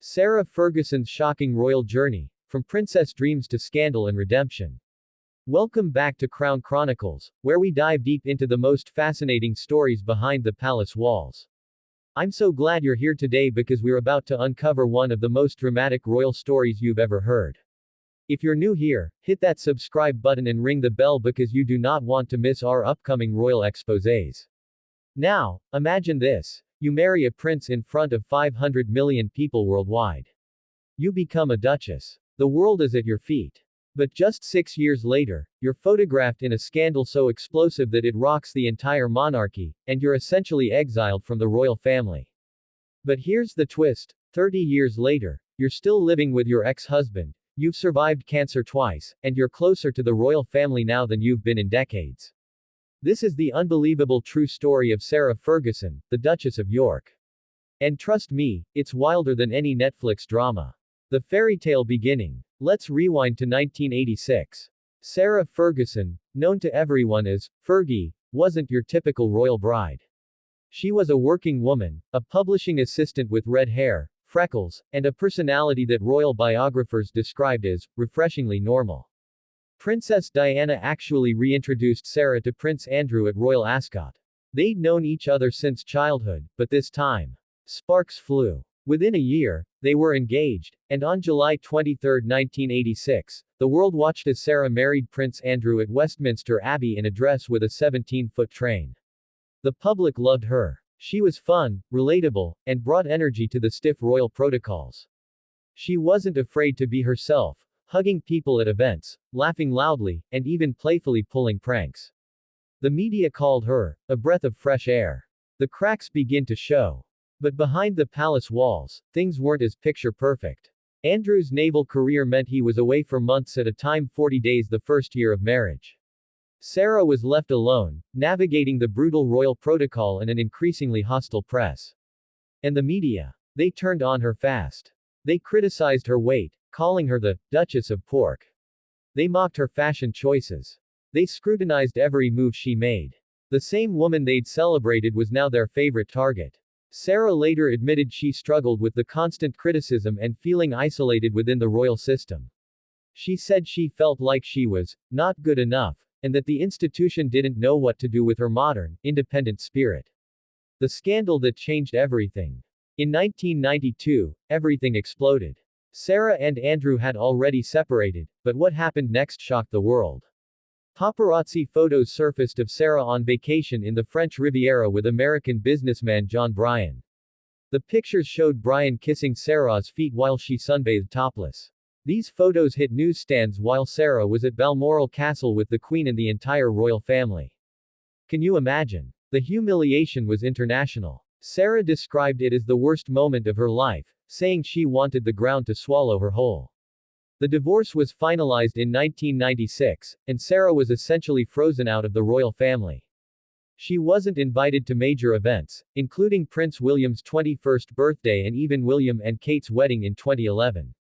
Sarah Ferguson's shocking royal journey, from princess dreams to scandal and redemption. Welcome back to Crown Chronicles, where we dive deep into the most fascinating stories behind the palace walls. I'm so glad you're here today because we're about to uncover one of the most dramatic royal stories you've ever heard. If you're new here, hit that subscribe button and ring the bell because you do not want to miss our upcoming royal exposés. Now, imagine this. You marry a prince in front of 500 million people worldwide. You become a duchess. The world is at your feet. But just 6 years later, you're photographed in a scandal so explosive that it rocks the entire monarchy, and you're essentially exiled from the royal family. But here's the twist. 30 years later, you're still living with your ex-husband, you've survived cancer twice, and you're closer to the royal family now than you've been in decades. This is the unbelievable true story of Sarah Ferguson, the Duchess of York. And trust me, it's wilder than any Netflix drama. The fairy tale beginning. Let's rewind to 1986. Sarah Ferguson, known to everyone as Fergie, wasn't your typical royal bride. She was a working woman, a publishing assistant with red hair, freckles, and a personality that royal biographers described as refreshingly normal. Princess Diana actually reintroduced Sarah to Prince Andrew at Royal Ascot. They'd known each other since childhood, but this time, sparks flew. Within a year, they were engaged, and on July 23, 1986, the world watched as Sarah married Prince Andrew at Westminster Abbey in a dress with a 17-foot train. The public loved her. She was fun, relatable, and brought energy to the stiff royal protocols. She wasn't afraid to be herself, hugging people at events, laughing loudly, and even playfully pulling pranks. The media called her a breath of fresh air. The cracks begin to show. But behind the palace walls, things weren't as picture perfect. Andrew's naval career meant he was away for months at a time, 40 days the first year of marriage. Sarah was left alone, navigating the brutal royal protocol and an increasingly hostile press. And the media. They turned on her fast. They criticized her weight, calling her the Duchess of Pork. They mocked her fashion choices. They scrutinized every move she made. The same woman they'd celebrated was now their favorite target. Sarah later admitted she struggled with the constant criticism and feeling isolated within the royal system. She said she felt like she was not good enough, and that the institution didn't know what to do with her modern, independent spirit. The scandal that changed everything. In 1992, everything exploded. Sarah and Andrew had already separated, but what happened next shocked the world. Paparazzi photos surfaced of Sarah on vacation in the French Riviera with American businessman John Bryan. The pictures showed Bryan kissing Sarah's feet while she sunbathed topless. These photos hit newsstands while Sarah was at Balmoral Castle with the Queen and the entire royal family. Can you imagine? The humiliation was international. Sarah described it as the worst moment of her life, saying she wanted the ground to swallow her whole. The divorce was finalized in 1996, and Sarah was essentially frozen out of the royal family. She wasn't invited to major events, including Prince William's 21st birthday and even William and Kate's wedding in 2011.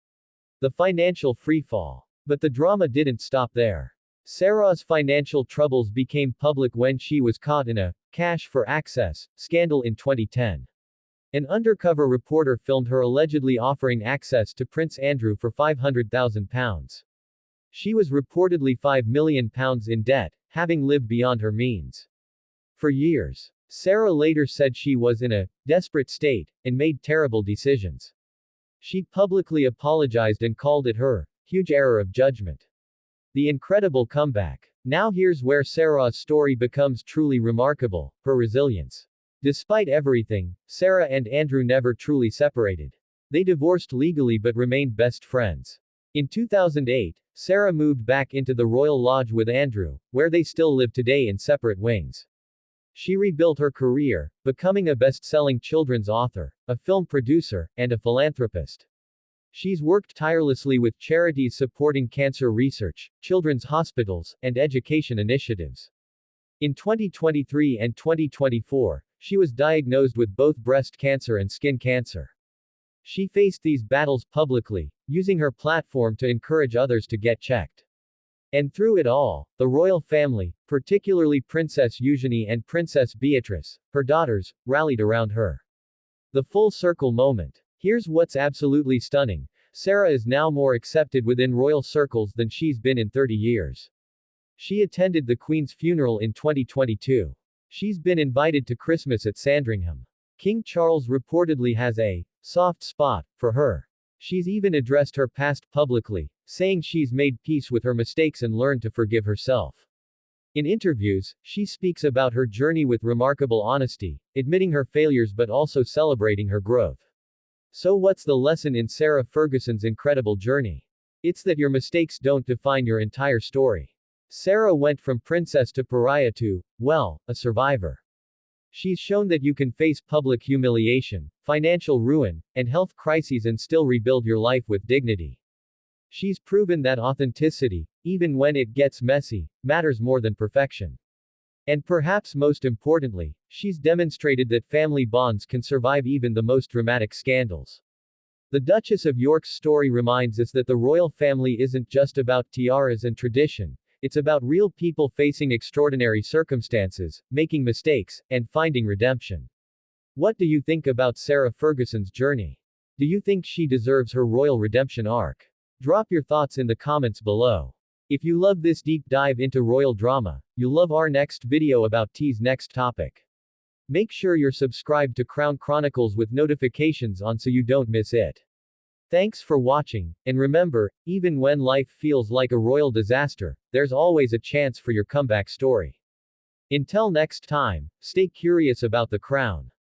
The financial freefall. But the drama didn't stop there. Sarah's financial troubles became public when she was caught in a cash for access scandal in 2010. An undercover reporter filmed her allegedly offering access to Prince Andrew for £500,000. She was reportedly £5 million in debt, having lived beyond her means. For years. Sarah later said she was in a desperate state, and made terrible decisions. She publicly apologized and called it her huge error of judgment. The incredible comeback. Now here's where Sarah's story becomes truly remarkable, her resilience. Despite everything, Sarah and Andrew never truly separated. They divorced legally but remained best friends. In 2008, Sarah moved back into the Royal Lodge with Andrew, where they still live today in separate wings. She rebuilt her career, becoming a best-selling children's author, a film producer, and a philanthropist. She's worked tirelessly with charities supporting cancer research, children's hospitals, and education initiatives. In 2023 and 2024, she was diagnosed with both breast cancer and skin cancer. She faced these battles publicly, using her platform to encourage others to get checked. And through it all, the royal family, particularly Princess Eugenie and Princess Beatrice, her daughters, rallied around her. The full circle moment. Here's what's absolutely stunning. Sarah is now more accepted within royal circles than she's been in 30 years. She attended the Queen's funeral in 2022. She's been invited to Christmas at Sandringham. King Charles reportedly has a soft spot for her. She's even addressed her past publicly, saying she's made peace with her mistakes and learned to forgive herself. In interviews, she speaks about her journey with remarkable honesty, admitting her failures but also celebrating her growth. So what's the lesson in Sarah Ferguson's incredible journey? It's that your mistakes don't define your entire story. Sarah went from princess to pariah to, well, a survivor. She's shown that you can face public humiliation, financial ruin, and health crises and still rebuild your life with dignity. She's proven that authenticity, even when it gets messy, matters more than perfection. And perhaps most importantly, she's demonstrated that family bonds can survive even the most dramatic scandals. The Duchess of York's story reminds us that the royal family isn't just about tiaras and tradition, it's about real people facing extraordinary circumstances, making mistakes, and finding redemption. What do you think about Sarah Ferguson's journey? Do you think she deserves her royal redemption arc? Drop your thoughts in the comments below. If you love this deep dive into royal drama, you'll love our next video about T's next topic. Make sure you're subscribed to Crown Chronicles with notifications on so you don't miss it. Thanks for watching, and remember, even when life feels like a royal disaster, there's always a chance for your comeback story. Until next time, stay curious about the crown.